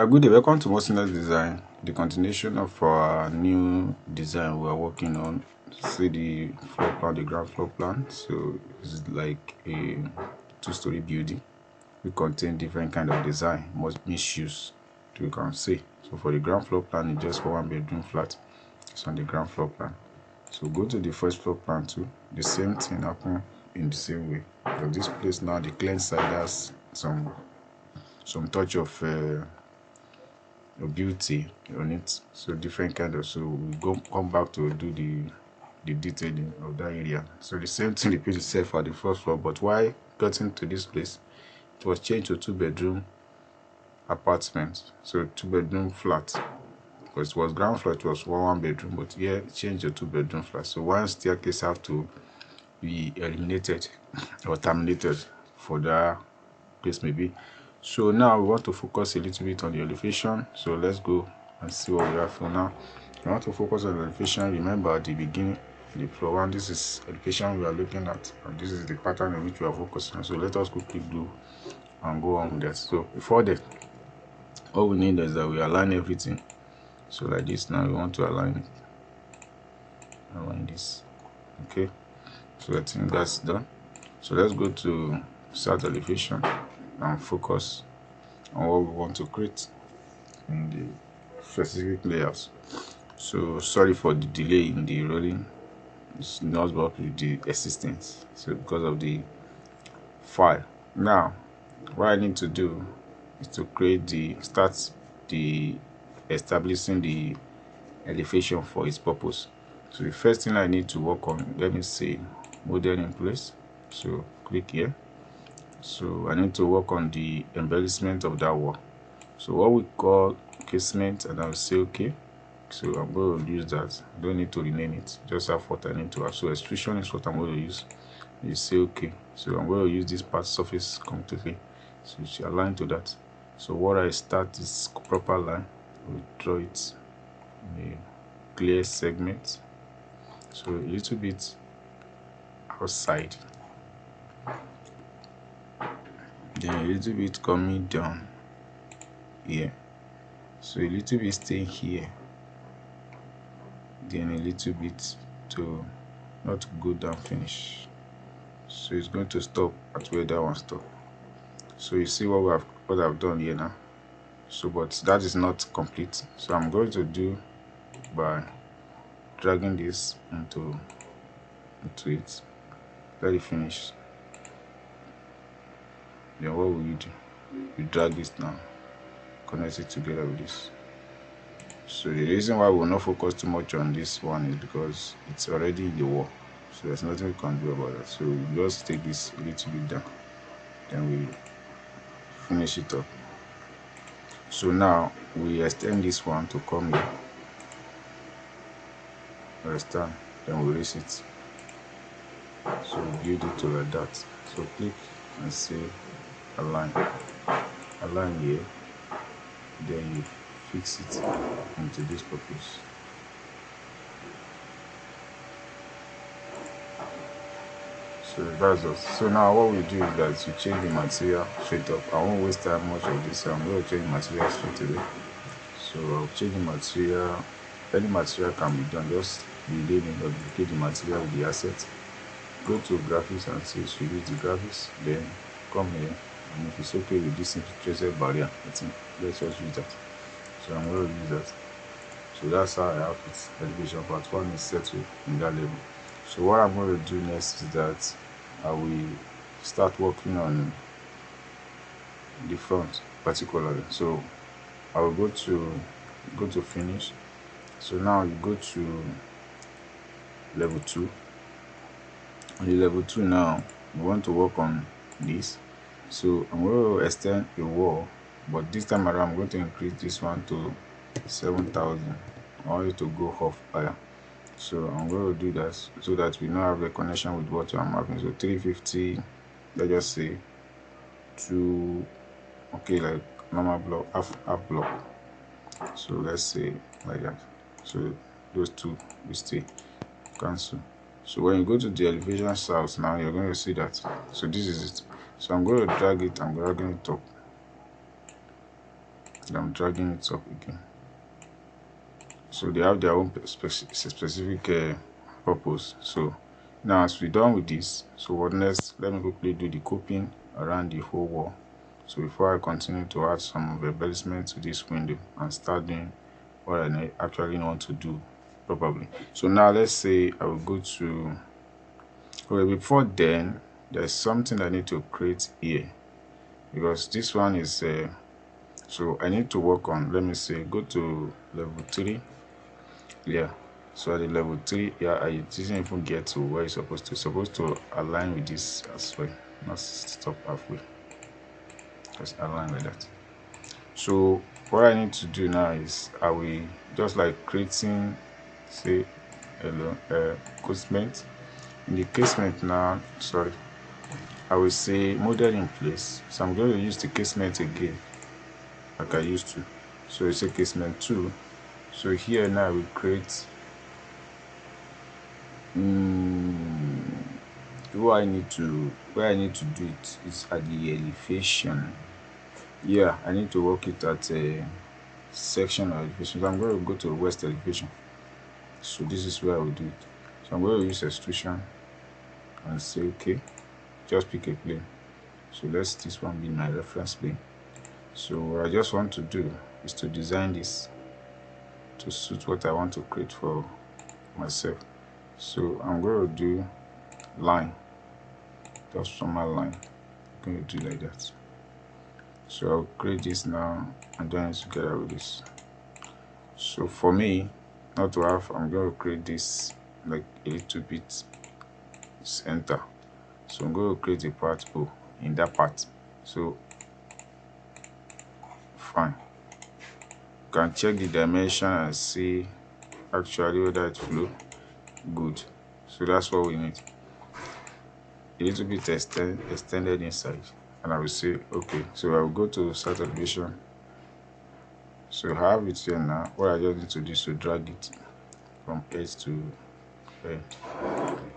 Good day, welcome to Motionless Design, the continuation of our new design we are working on. See the floor plan, the ground floor plan. So it's like a two-story building. We contain different kind of design, most misuse you can see. So for the ground floor plan, it's just for one bedroom flat. It's on the ground floor plan. So go to the first floor plan too. The same thing happen in the same way. But this place now, the clean side has some touch of beauty on it, so different kind of, so we come back to do the detailing of that area. So the same thing repeats itself for the first floor, but why getting to this place, it was changed to 2-bedroom apartment, so 2-bedroom flat, because it was ground floor, it was one bedroom, but here changed to 2-bedroom flat. So one staircase have to be eliminated or terminated for that place maybe. So now we want to focus a little bit on the elevation. So let's go and see what we have for now. We want to focus on the elevation. Remember at the beginning, the floor one, this is elevation we are looking at, and this is the pattern in which we are focusing on. So let us quickly do and go on with that. So before that, all we need is that we align everything. So like this, now we want to align it. Align this. Okay. So I think that's done. So let's go to start elevation and focus on what we want to create in the specific layouts. So sorry for the delay in the rolling. It's not about the assistance, so because of the file. Now what I need to do is to start the establishing the elevation for its purpose. So the first thing I need to work on, let me say model in place. So click here. So I need to work on the embellishment of that wall. So what we call casement, and I'll say okay. So I'm going to use that. I don't need to rename it, just have what I need to have. So extrusion is what I'm going to use. You say okay. So I'm going to use this part surface completely. So it should align to that. So what I start is proper line. We draw it in a clear segment. So a little bit outside. Then a little bit coming down here, so a little bit staying here, then a little bit to not go down finish. So it's going to stop at where that one stop. So you see what I've done here now. So but that is not complete, so I'm going to do by dragging this into it. Let it finish. Then what will you do? You drag this now, connect it together with this. So the reason why we will not focus too much on this one is because it's already in the wall, so there's nothing we can do about it. So we just take this a little bit down, then we finish it up. So now we extend this one to come here, understand, then we raise it. So we build it to like that. So click and say align here, then you fix it into this purpose. So that's us. So now what we do is that you change the material straight up. I won't waste time much of this, so I'm going to change the material straight away. So I'll change the material. Any material can be done, just rename and duplicate the material with the asset. Go to graphics and say so use the graphics, then come here, and if it's okay with this tracer barrier, I think let's just use that. So I'm going to use that. So that's how I have it. Elevation part 1 is set in that level. So what I'm going to do next is that I will start working on the front particularly. So I will go to finish. So now you go to level 2. On the level 2 now, we want to work on this. So I'm going to extend a wall, but this time around I'm going to increase this one to 7,000. I want it to go off higher. So I'm going to do that so that we now have a connection with what I'm having. So 350, let's just say 2, okay, like normal block, half block. So let's say like that. So those two will stay, cancel. So when you go to the elevation south now, you're going to see that. So this is it. So I'm going to drag it, I'm dragging it up. I'm dragging it up again. So they have their own specific purpose. So now as we're done with this, so what next? Let me quickly do the coping around the whole wall. So before I continue to add some embellishment to this window and start doing what I actually want to do probably. So now let's say I will go to, well, before then there's something I need to create here, because this one is so I need to work on, let me say, go to level 3. Yeah, so at the level 3, yeah, I didn't even get to where it's supposed to align with this as well, not stop halfway, just align like that. So what I need to do now is I will just like creating, say, casement. In the casement now, sorry, I will say model in place. So I'm going to use the casement again like I used to. So it's a casement 2. So here now I will create where I need to do it is at the elevation. Yeah, I need to work it at a section of elevation. So I'm going to go to west elevation. So this is where I will do it. So I'm going to use extrusion and say okay, just pick a plane. So let's this one be my reference plane. So what I just want to do is to design this to suit what I want to create for myself. So I'm going to do line, just normal line. I'm going to do like that. So I'll create this now and join it together with this. So for me not to have, I'm going to create this like a little bit center. So I'm going to create a part O in that part. So fine, you can check the dimension and see actually whether it flow good. So that's what we need, a little bit extended inside, and I will say okay. So I will go to start elevation. So I have it here now. What I just need to do is to drag it from edge to end.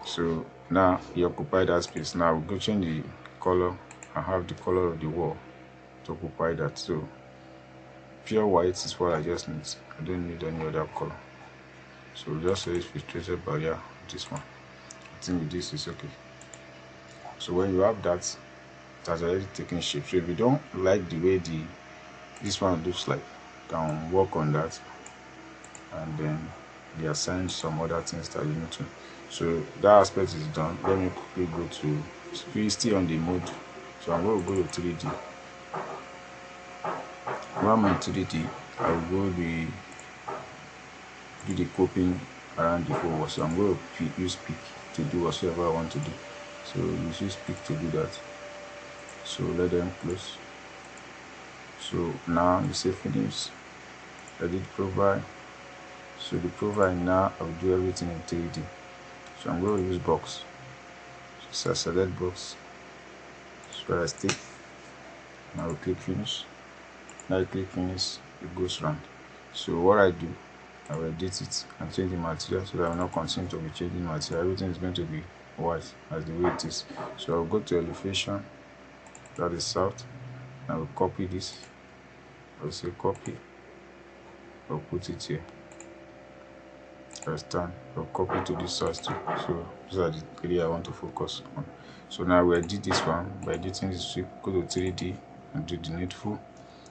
So now you occupy that space. Now we'll go change the color and have the color of the wall to occupy that. So pure white is what I just need. I don't need any other color. So just say filtrated barrier, this one. I think with this is okay. So when you have that, it has already taken shape. So if you don't like the way this one looks like, you can work on that and then reassign some other things that you need to. So that aspect is done. Let me quickly go to, we're still on the mode. So I'm going to go to 3D. When I'm in 3D, I will go do the coping around the whole wall. So I'm going to use pick to do whatever I want to do. So use pick to do that. So let them close. So now you say finish, edit profile. So the profile now I'll do everything in 3D. So I'm going to use box. So I select box. So I stick. Now I click finish. Now I click finish, it goes round. So what I do, I will edit it and change the material so that I will not continue to be changing material. Everything is going to be white as the way it is. So I'll go to elevation, that is south. I will copy this. I will say copy. I'll put it here. I'll stand. I'll copy to this side too. So these are the area I want to focus on. So now we edit this one by editing this. Go to 3D and do the needful.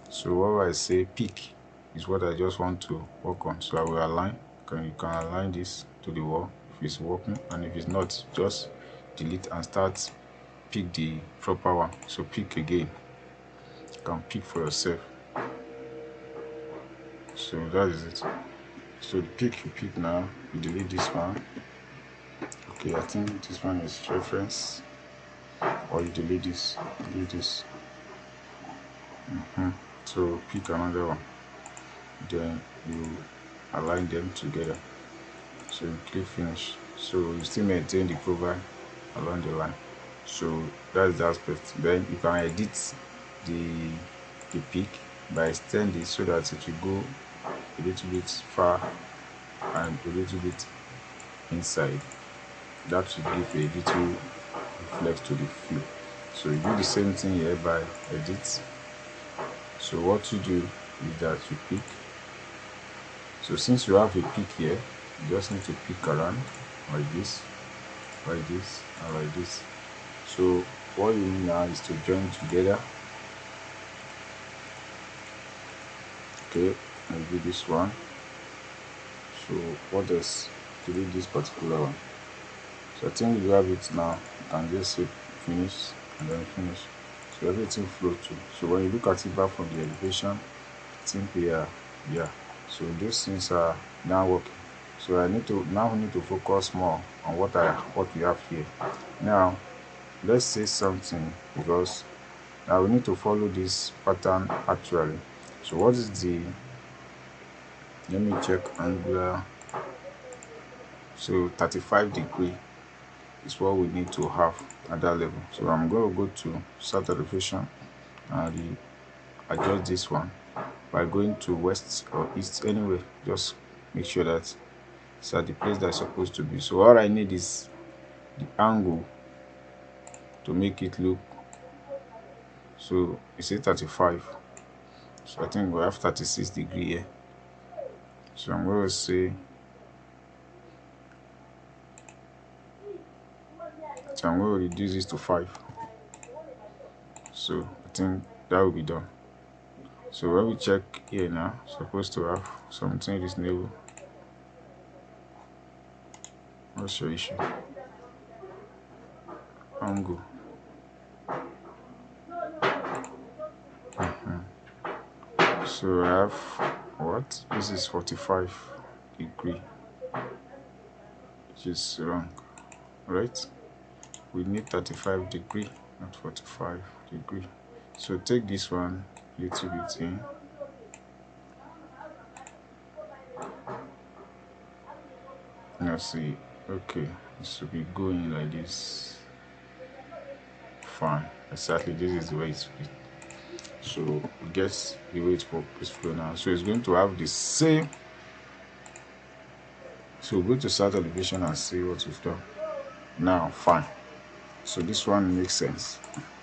So what I say peak is what I just want to work on. So I will align. You can align this to the wall if it's working, and if it's not, just delete and start pick the proper one. So pick again. You can pick for yourself. So that is it. So the pick you pick now, you delete this one. Okay, I think this one is reference, or you delete this. So pick another one, then you align them together. So you click finish. So you still maintain the profile along the line. So that's the aspect. Then you can edit the peak by extending so that it will go a little bit far and a little bit inside. That will give a little reflect to the flow. So you do the same thing here by edit. So what you do is that you pick. So since you have a peak here, you just need to pick around like this, and like this. So what you need now is to join together. Okay, maybe this one. So what does to do this particular one? So I think you have it now. You can just say finish and then finish. So everything flows through. So when you look at it back from the elevation, I think yeah. So those things are now working. So I need to focus more on what we have here. Now let's say something, because now we need to follow this pattern actually. So what is the, let me check angular. So 35 degree is what we need to have at that level. So I'm going to go to start elevation and adjust this one by going to west or east. Anyway, just make sure that it's at the place that's supposed to be. So all I need is the angle to make it look, so it's 35. So I think we have 36 degree here. So I'm going to say, so I'm going to reduce this to 5. So I think that will be done. So when we check here now, supposed to have something reasonable. What's your issue? Angle. So I have what? This is 45 degree, which is wrong, right? We need 35 degree, not 45 degree. So take this one a little bit in. Now see, okay, it should be going like this. Fine, exactly, this is the way it's fit. So it gets the way it's flow now. So it's going to have the same. So we'll go to start elevation and see what we've done. Now, fine. So this one makes sense.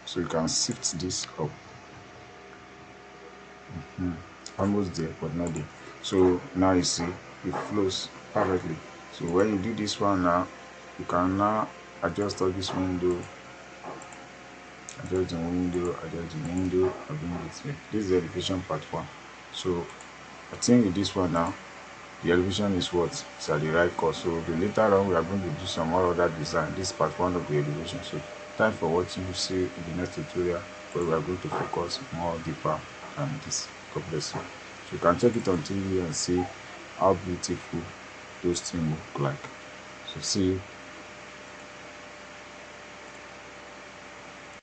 So you can shift this up. Almost there, but not there. So now you see it flows perfectly. So when you do this one now, you can now adjust all this window, adjust the window, and bring it here. This is the elevation part 1. So I think with this one now, the elevation is what is at the right course. So later on we are going to do some more other design. This is part 1 of the elevation. So time for watching. You see in the next tutorial where we are going to focus more deeper on this. God bless you. So you can check it on TV and see how beautiful those things look like. So see you